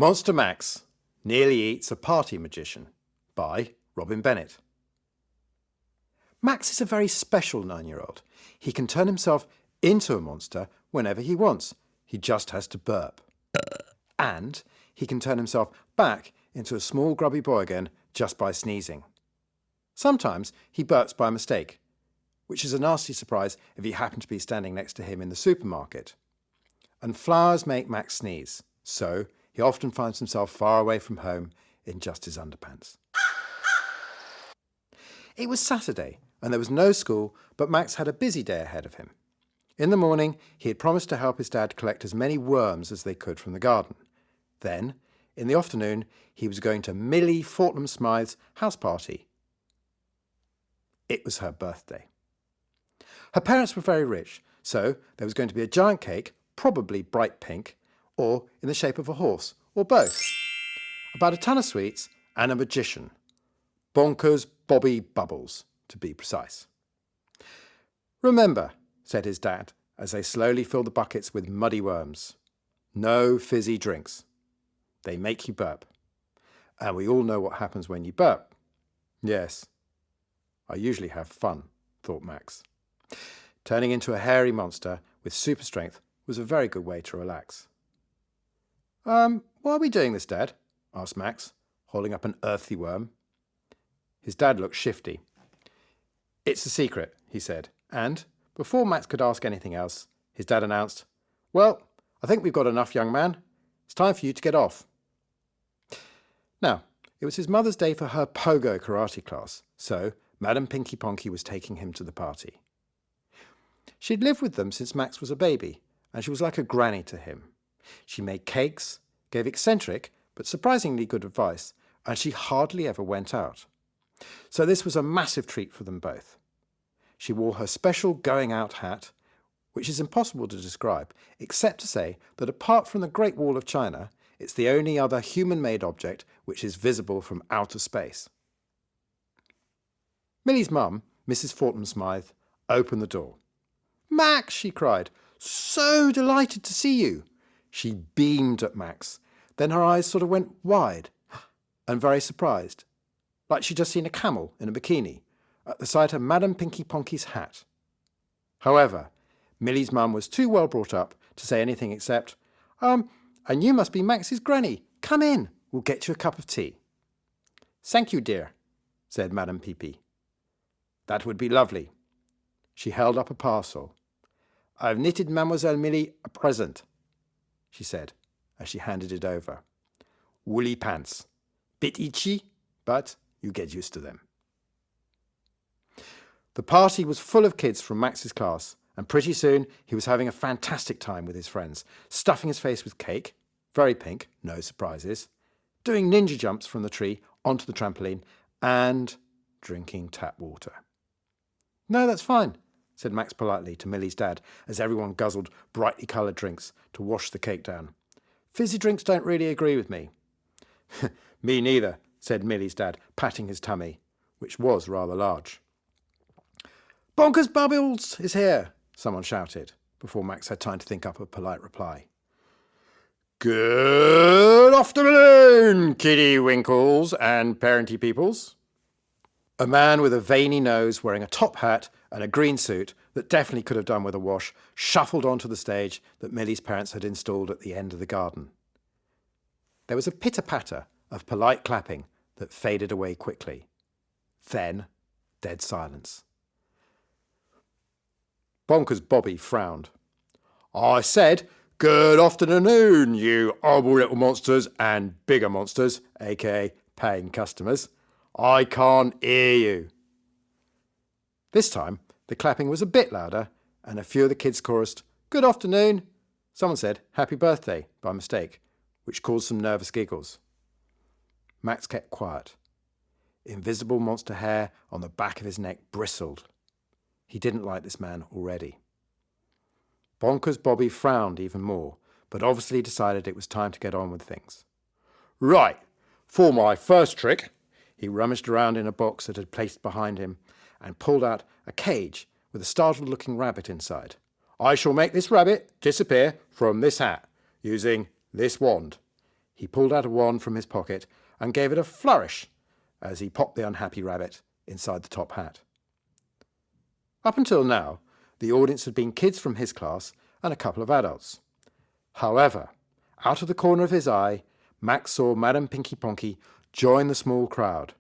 Monster Max Nearly Eats a Party Magician by Robin Bennett. Max is a very special 9-year-old. He can turn himself into a monster whenever he wants. He just has to burp. And he can turn himself back into a small grubby boy again just by sneezing. Sometimes he burps by mistake, which is a nasty surprise if you happen to be standing next to him in the supermarket. And flowers make Max sneeze, so he often finds himself far away from home in just his underpants. It was Saturday and there was no school, but Max had a busy day ahead of him. In the morning, he had promised to help his dad collect as many worms as they could from the garden. Then, in the afternoon, he was going to Millie Fortnum-Smythe's house party. It was her birthday. Her parents were very rich, so there was going to be a giant cake, probably bright pink, or in the shape of a horse, or both. About a ton of sweets and a magician. Bonkers Bobby Bubbles, to be precise. "Remember," said his dad, as they slowly filled the buckets with muddy worms, "no fizzy drinks. They make you burp. And we all know what happens when you burp." Yes, I usually have fun, thought Max. Turning into a hairy monster with super strength was a very good way to relax. Why are we doing this, Dad?" asked Max, holding up an earthy worm. His dad looked shifty. "It's a secret," he said, and, before Max could ask anything else, his dad announced, "Well, I think we've got enough, young man. It's time for you to get off." Now, it was his mother's day for her pogo karate class, so Madam Pinky Ponky was taking him to the party. She'd lived with them since Max was a baby, and she was like a granny to him. She made cakes, gave eccentric but surprisingly good advice, and she hardly ever went out. So this was a massive treat for them both. She wore her special going-out hat, which is impossible to describe, except to say that apart from the Great Wall of China, it's the only other human-made object which is visible from outer space. Millie's mum, Mrs. Fortnum-Smythe, opened the door. "Max," she cried, "so delighted to see you." She beamed at Max. Then her eyes sort of went wide and very surprised, like she'd just seen a camel in a bikini, at the sight of Madam Pinky Ponky's hat. However, Millie's mum was too well brought up to say anything except, and you must be Max's granny. Come in, we'll get you a cup of tea." "Thank you, dear," said Madam Peepee. "That would be lovely." She held up a parcel. "I've knitted Mademoiselle Millie a present," she said, as she handed it over. "Woolly pants. Bit itchy, but you get used to them." The party was full of kids from Max's class, and pretty soon he was having a fantastic time with his friends, stuffing his face with cake, very pink, no surprises, doing ninja jumps from the tree onto the trampoline, and drinking tap water. "No, that's fine," said Max politely to Millie's dad as everyone guzzled brightly coloured drinks to wash the cake down. "Fizzy drinks don't really agree with me." "Me neither," said Millie's dad, patting his tummy, which was rather large. "Bonkers Bubbles is here," someone shouted, before Max had time to think up a polite reply. "Good afternoon, kiddie winkles and parenty peoples." A man with a veiny nose wearing a top hat and a green suit that definitely could have done with a wash shuffled onto the stage that Millie's parents had installed at the end of the garden. There was a pitter-patter of polite clapping that faded away quickly. Then, dead silence. Bonkers Bobby frowned. "I said, good afternoon, you horrible little monsters and bigger monsters, aka paying customers. I can't hear you." This time, the clapping was a bit louder, and a few of the kids chorused, "Good afternoon." Someone said, "Happy birthday," by mistake, which caused some nervous giggles. Max kept quiet. Invisible monster hair on the back of his neck bristled. He didn't like this man already. Bonkers Bobby frowned even more, but obviously decided it was time to get on with things. "Right, for my first trick," he rummaged around in a box that had placed behind him and pulled out a cage with a startled-looking rabbit inside. "I shall make this rabbit disappear from this hat using this wand." He pulled out a wand from his pocket and gave it a flourish as he popped the unhappy rabbit inside the top hat. Up until now, the audience had been kids from his class and a couple of adults. However, out of the corner of his eye, Max saw Madame Pinky Ponky join the small crowd.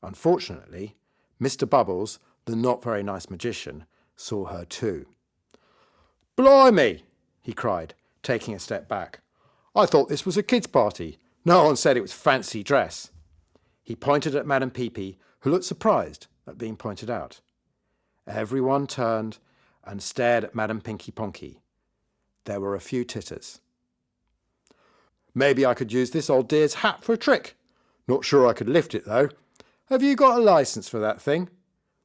Unfortunately, Mr. Bubbles, the not very nice magician, saw her too. "Blimey!" he cried, taking a step back. "I thought this was a kids' party. No one said it was fancy dress." He pointed at Madame Peepee, who looked surprised at being pointed out. Everyone turned and stared at Madame Pinky Ponky. There were a few titters. "Maybe I could use this old dear's hat for a trick. Not sure I could lift it, though. Have you got a licence for that thing?"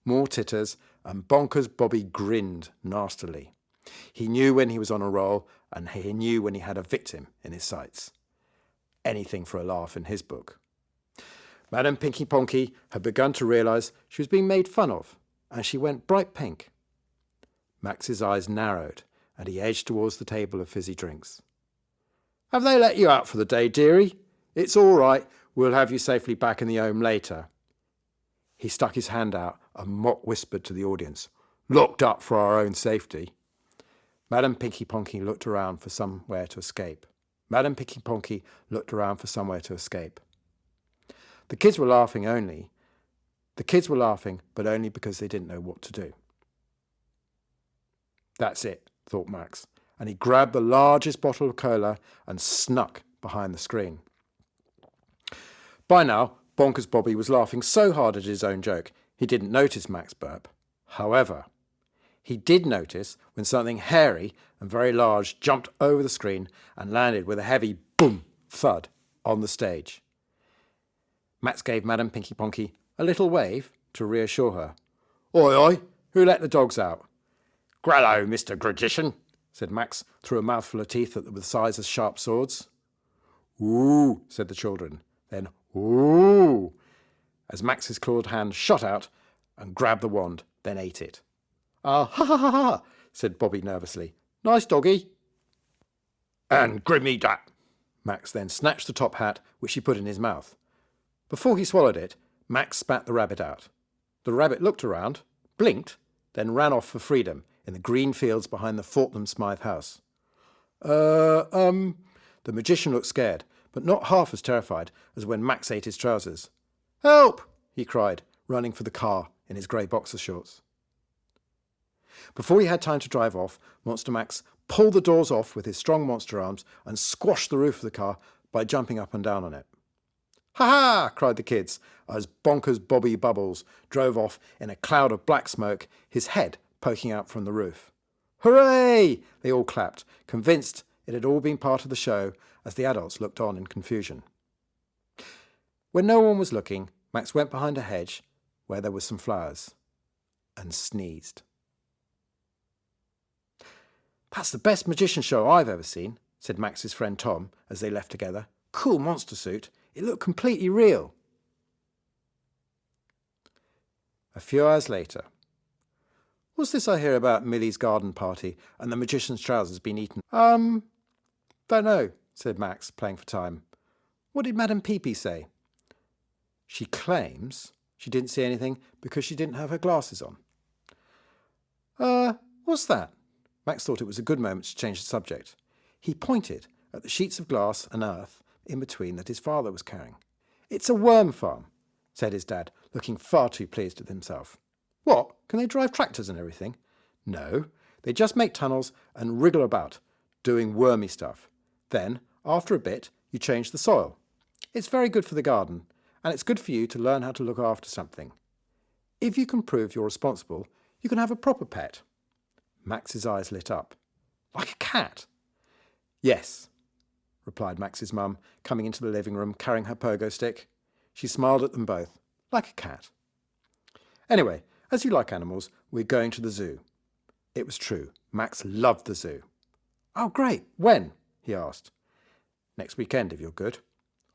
More titters, and Bonkers Bobby grinned nastily. He knew when he was on a roll, and he knew when he had a victim in his sights. Anything for a laugh in his book. Madame Pinky Ponky had begun to realise she was being made fun of, and she went bright pink. Max's eyes narrowed, and he edged towards the table of fizzy drinks. "Have they let you out for the day, dearie? It's all right. We'll have you safely back in the home later." He stuck his hand out and mock whispered to the audience, "Locked up for our own safety." Madame Pinky Ponky looked around for somewhere to escape. Madame Pinky Ponky looked around for somewhere to escape. The kids were laughing, but only because they didn't know what to do. "That's it," thought Max, and he grabbed the largest bottle of cola and snuck behind the screen. By now, Bonkers Bobby was laughing so hard at his own joke, he didn't notice Max burp. However, he did notice when something hairy and very large jumped over the screen and landed with a heavy boom thud on the stage. Max gave Madame Pinky Ponky a little wave to reassure her. "Oi, oi, who let the dogs out?" "Grello, Mr. Gragician," said Max through a mouthful of teeth that were the size of sharp swords. "Ooh," said the children. Then, "Ooh," as Max's clawed hand shot out and grabbed the wand, then ate it. "Ah, ha, ha, ha, ha," said Bobby nervously. "Nice doggy." "And give me that." Max then snatched the top hat, which he put in his mouth. Before he swallowed it, Max spat the rabbit out. The rabbit looked around, blinked, then ran off for freedom in the green fields behind the Fortnum Smythe house. The magician looked scared, but not half as terrified as when Max ate his trousers. "Help!" he cried, running for the car in his grey boxer shorts. Before he had time to drive off, Monster Max pulled the doors off with his strong monster arms and squashed the roof of the car by jumping up and down on it. "Ha ha!" cried the kids as Bonkers Bobby Bubbles drove off in a cloud of black smoke, his head poking out from the roof. "Hooray!" they all clapped, convinced it had all been part of the show, as the adults looked on in confusion. When no one was looking, Max went behind a hedge where there were some flowers and sneezed. "That's the best magician show I've ever seen," said Max's friend Tom as they left together. "Cool monster suit. It looked completely real." A few hours later. "What's this I hear about Millie's garden party and the magician's trousers being eaten?" Don't know," said Max, playing for time. "What did Madame Peepee say?" "She claims she didn't see anything because she didn't have her glasses on." What's that?" Max thought it was a good moment to change the subject. He pointed at the sheets of glass and earth in between that his father was carrying. "It's a worm farm," said his dad, looking far too pleased with himself. "What? Can they drive tractors and everything?" "No, they just make tunnels and wriggle about, doing wormy stuff. Then, after a bit, you change the soil. It's very good for the garden, and it's good for you to learn how to look after something. If you can prove you're responsible, you can have a proper pet." Max's eyes lit up. "Like a cat?" "Yes," replied Max's mum, coming into the living room carrying her pogo stick. She smiled at them both. "Like a cat. Anyway, as you like animals, we're going to the zoo." It was true. Max loved the zoo. "Oh, great. When?" he asked. "Next weekend, if you're good."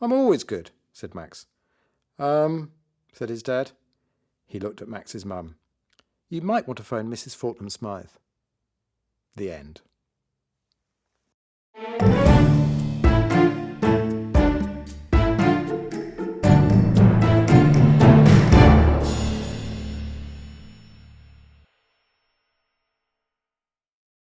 "I'm always good," said Max. Said his dad. He looked at Max's mum. "You might want to phone Mrs. Fortnum Smythe." The end.